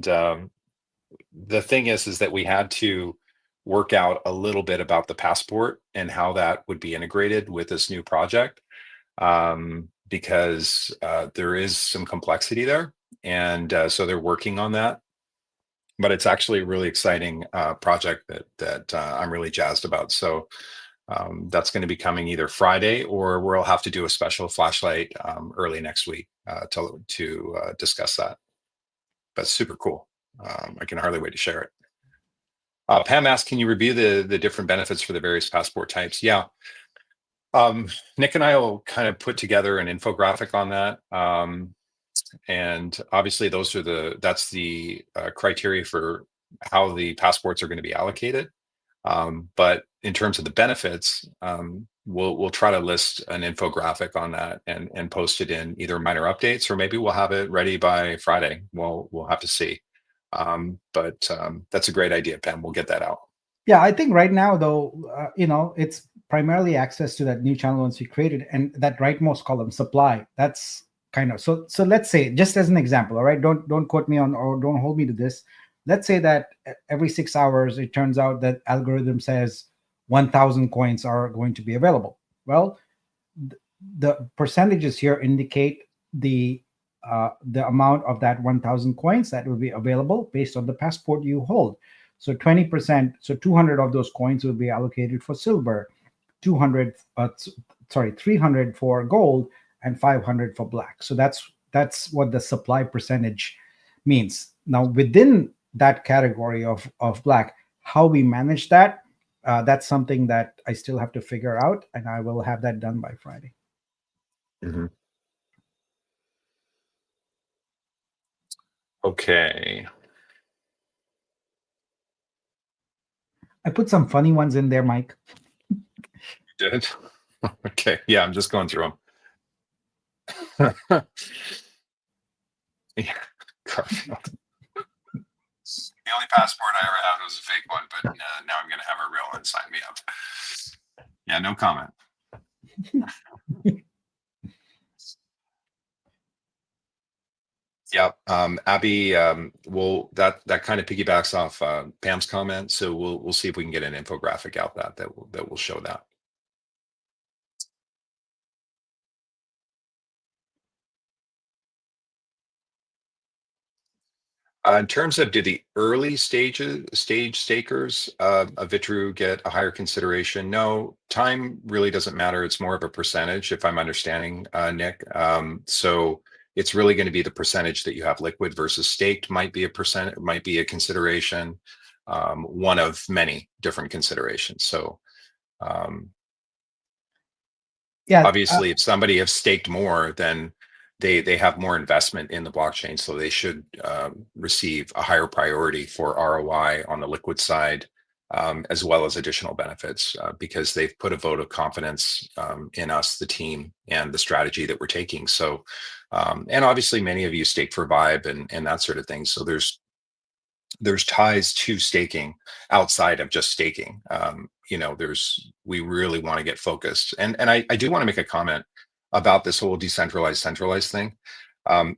the thing is that we had to work out a little bit about the passport and how that would be integrated with this new project, because there is some complexity there. And so they're working on that. But it's actually a really exciting project that I'm really jazzed about. So that's going to be coming either Friday, or we'll have to do a special flashlight early next week to discuss that. But super cool. I can hardly wait to share it. Pam asked, can you review the different benefits for the various passport types? Yeah. Nick and I will kind of put together an infographic on that. And obviously that's the criteria for how the passports are going to be allocated. But in terms of the benefits, we'll try to list an infographic on that and post it in either minor updates, or maybe we'll have it ready by Friday. We'll have to see. But that's a great idea, Pam. We'll get that out. Yeah, I think right now, though, it's primarily access to that new channel once we created, and that rightmost column, supply. That's kind of so. So let's say, just as an example, all right, don't quote me on, or don't hold me to this. Let's say that every 6 hours, it turns out that algorithm says 1,000 coins are going to be available. Well, the percentages here indicate the amount of that 1,000 coins that will be available based on the passport you hold. So 20%, so 200 of those coins will be allocated for silver, 300 for gold, and 500 for black. So that's what the supply percentage means. Now, within that category of black, how we manage that, that's something that I still have to figure out, and I will have that done by Friday. Mm-hmm. Okay. I put some funny ones in there, Mike. Did? Okay. Yeah, I'm just going through them. Yeah, Garfield. The only passport I ever had was a fake one, but now I'm going to have a real one. Sign me up. Yeah, no comment. Yeah, Abby. Well, that kind of piggybacks off Pam's comment, so we'll see if we can get an infographic out that will show that. In terms of, do the early stage stakers of Vitru get a higher consideration? No, time really doesn't matter. It's more of a percentage, if I'm understanding, Nick. So it's really going to be the percentage that you have liquid versus staked might be a consideration, one of many different considerations. So Yeah. obviously, if somebody has staked more, then they have more investment in the blockchain, so they should receive a higher priority for ROI on the liquid side, as well as additional benefits, because they've put a vote of confidence in us, the team, and the strategy that we're taking. So, and obviously, many of you stake for vibe and that sort of thing. So there's ties to staking outside of just staking. We really want to get focused, and I do want to make a comment about this whole decentralized centralized thing. um,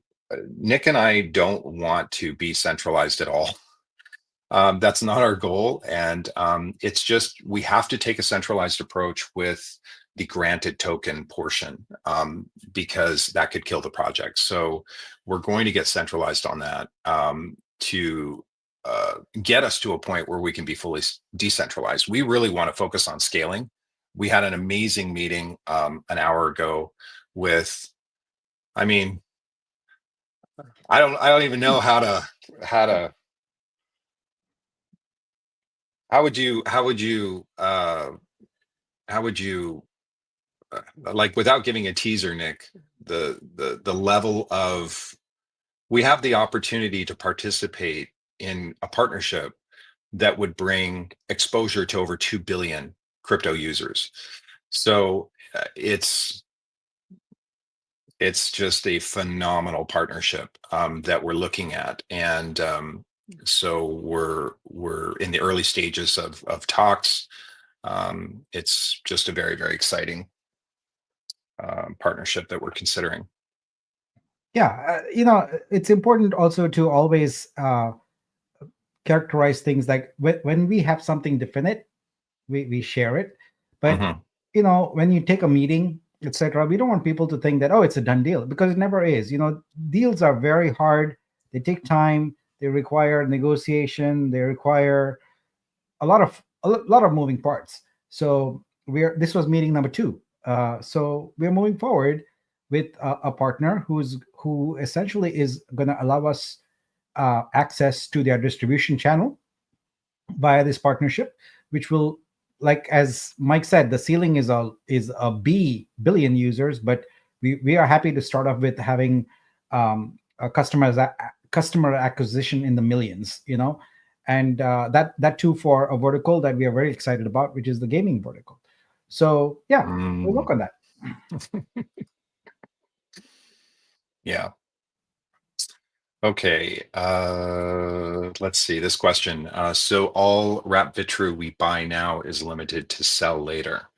Nick and I don't want to be centralized at all. That's not our goal, and it's just we have to take a centralized approach with the granted token portion, because that could kill the project. So we're going to get centralized on that, to get us to a point where we can be fully decentralized. We really want to focus on scaling. We had an amazing meeting an hour ago with, I mean, I don't even know how to how would you like, without giving a teaser, Nick, the level of, we have the opportunity to participate in a partnership that would bring exposure to over 2 billion crypto users. So it's just a phenomenal partnership that we're looking at, and so we're in the early stages of talks. It's just a very, very exciting partnership that we're considering. Yeah. It's important also to always characterize things like when we have something definite, we share it. But Mhm. when you take a meeting, etc., we don't want people to think that, oh, it's a done deal, because it never is. Deals are very hard. They take time. They require negotiation. They require a lot of moving parts. So this was meeting number 2. So we're moving forward with a partner who essentially is going to allow us access to their distribution channel via this partnership, which will, like as Mike said, the ceiling is a billion users, but we are happy to start off with having a customer acquisition in the millions, and that too for a vertical that we are very excited about, which is the gaming vertical. So yeah, we'll Mm. work on that. Yeah. Okay. Let's see this question. So all wrap Vitru we buy now is limited to sell later.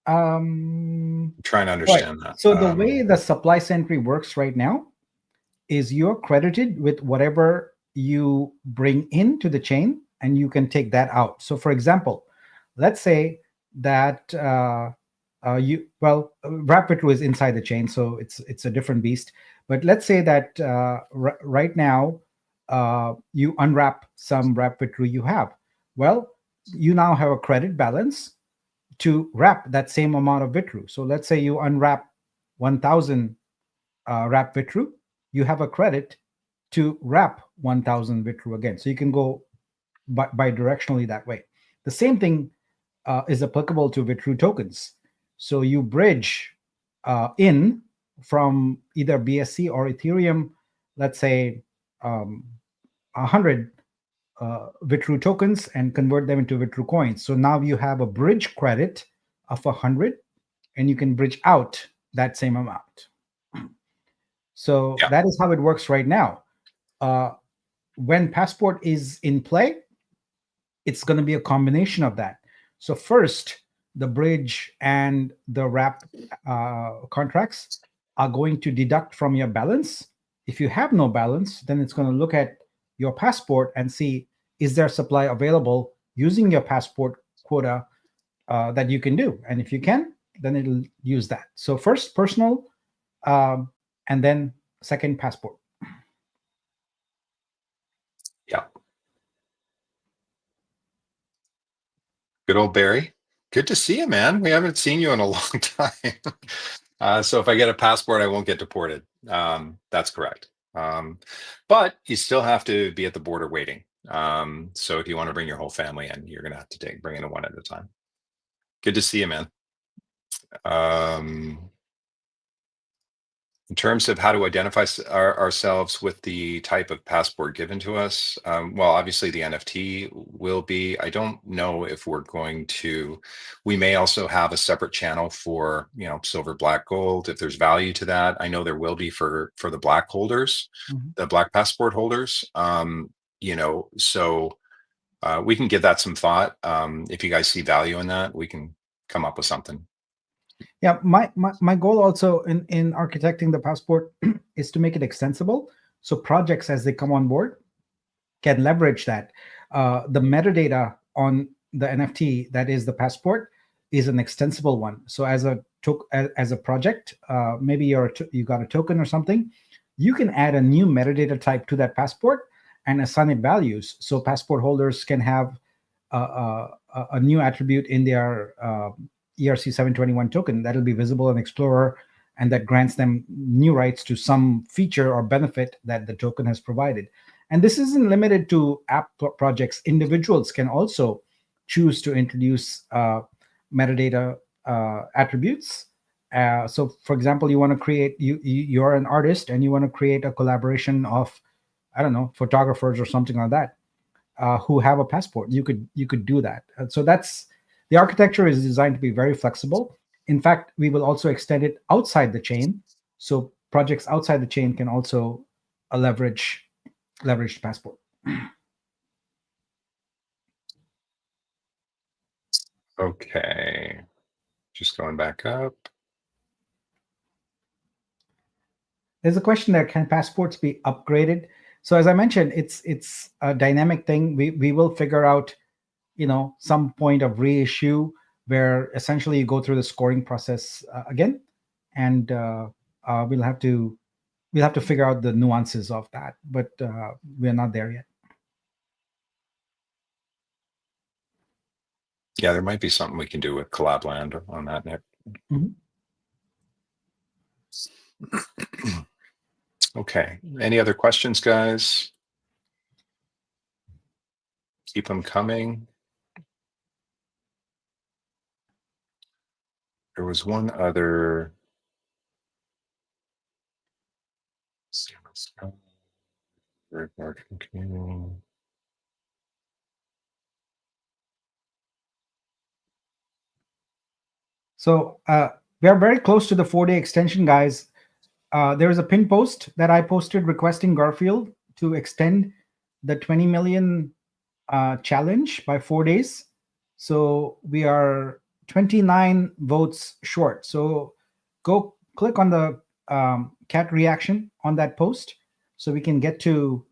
Um, I'm trying to right. understand that. So the way the supply Sentry works right now is you're credited with whatever you bring into the chain, and you can take that out. So for example, let's say that Rapid2 is inside the chain, so it's a different beast. But let's say that right now you unwrap some Rapid2 you have. Well, you now have a credit balance to wrap that same amount of Vitru. So let's say you unwrap 1,000 wrap Vitru, you have a credit to wrap 1,000 Vitru again. So you can go bi-directionally that way. The same thing is applicable to Vitru tokens. So you bridge in from either BSC or Ethereum, let's say 100 Vitru tokens and convert them into Vitru coins. So now you have a bridge credit of 100, and you can bridge out that same amount. So Yeah. that is how it works right now. When Passport is in play, it's going to be a combination of that. So first, the bridge and the wrap contracts are going to deduct from your balance. If you have no balance, then it's going to look at your Passport and see, is there supply available using your Passport quota that you can do? And if you can, then it'll use that. So first personal, and then second Passport. Yeah. Good old Barry. Good to see you, man. We haven't seen you in a long time. So if I get a passport, I won't get deported. That's correct. But you still have to be at the border waiting. So if you want to bring your whole family in, you're going to have to bring in one at a time. Good to see you, man. In terms of how to identify ourselves with the type of passport given to us, well, obviously the NFT will be. I don't know if we're going to. We may also have a separate channel for silver, black, gold if there's value to that. I know there will be for the black holders, the black passport holders. So we can give that some thought. If you guys see value in that, we can come up with something. Yeah, my goal also in architecting the passport is to make it extensible, so projects as they come on board can leverage that. The metadata on the NFT that is the passport is an extensible one. So as a project, maybe you got a token or something, you can add a new metadata type to that passport and assign it values. So passport holders can have a new attribute in their ERC 721 token that'll be visible in Explorer, and that grants them new rights to some feature or benefit that the token has provided. And this isn't limited to app projects. Individuals can also choose to introduce metadata attributes. So, for example, you want to create you're an artist and you want to create a collaboration of, I don't know, photographers or something like that who have a passport. You could do that. So that's the architecture is designed to be very flexible. In fact, we will also extend it outside the chain, so projects outside the chain can also leverage passport. Okay, just going back up. There's a question there: can passports be upgraded? So as I mentioned, it's a dynamic thing. We will figure out, some point of reissue where essentially you go through the scoring process again, and we'll have to figure out the nuances of that, but we're not there yet. Yeah, there might be something we can do with Collabland on that, Nick. Mm-hmm. Okay. Any other questions, guys? Keep them coming. There was one other. So we are very close to the 4-day extension, guys. There is a pin post that I posted requesting Garfield to extend the 20 million challenge by 4 days. So we are 29 votes short. So go click on the cat reaction on that post so we can get to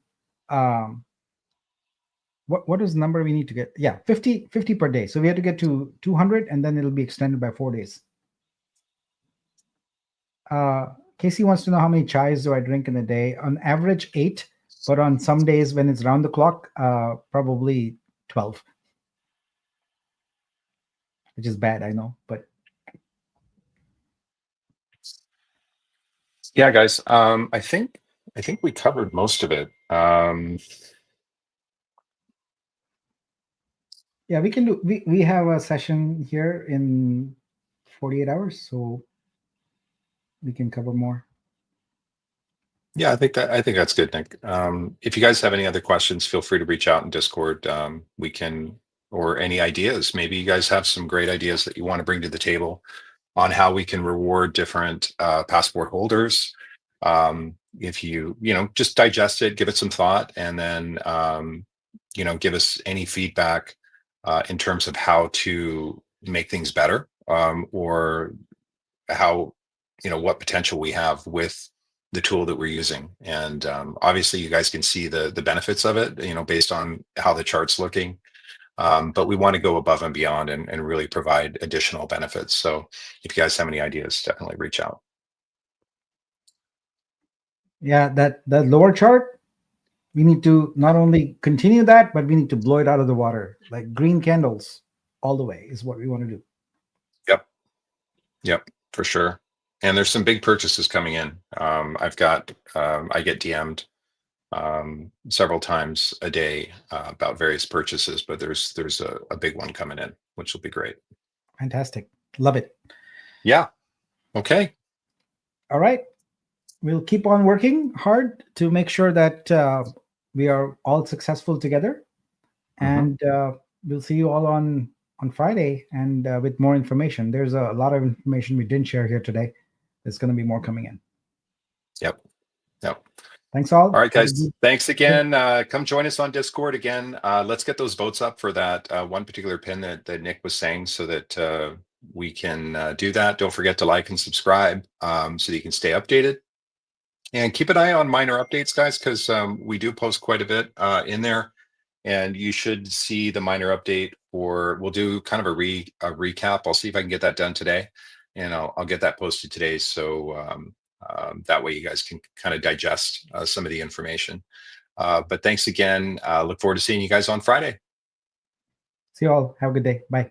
what is the number we need to get? Yeah, 50 per day. So we have to get to 200, and then it'll be extended by 4 days. Casey wants to know how many chais do I drink in a day. On average, 8, but on some days when it's round the clock, probably 12, which is bad, I know, but yeah, guys. I think we covered most of it. yeah, we can do. We have a session here in 48 hours, so we can cover more. Yeah, I think that's good, Nick. If you guys have any other questions, feel free to reach out in Discord. We can, or any ideas. Maybe you guys have some great ideas that you want to bring to the table on how we can reward different passport holders. If you just digest it, give it some thought, and then give us any feedback in terms of how to make things better, or how what potential we have with the tool that we're using. And obviously you guys can see the benefits of it, based on how the chart's looking. But we want to go above and beyond and really provide additional benefits. So if you guys have any ideas, definitely reach out. Yeah, that lower chart, we need to not only continue that, but we need to blow it out of the water. Like green candles all the way is what we want to do. Yep, for sure. And there's some big purchases coming in. I get DM'd several times a day about various purchases, but there's a big one coming in, which will be great. Fantastic. Love it. Yeah. Okay. All right. We'll keep on working hard to make sure that we are all successful together. And we'll see you all on Friday, and with more information. There's a lot of information we didn't share here today. There's going to be more coming in. Yep. Thanks all. All right, guys. Thanks again. Come join us on Discord again. Let's get those votes up for that one particular pin that Nick was saying, so that we can do that. Don't forget to like and subscribe, so that you can stay updated. And keep an eye on minor updates, guys, because we do post quite a bit in there. And you should see the minor update, or we'll do kind of a recap. I'll see if I can get that done today, and I'll get that posted today. So that way you guys can kind of digest some of the information. But thanks again. Look forward to seeing you guys on Friday. See you all. Have a good day. Bye.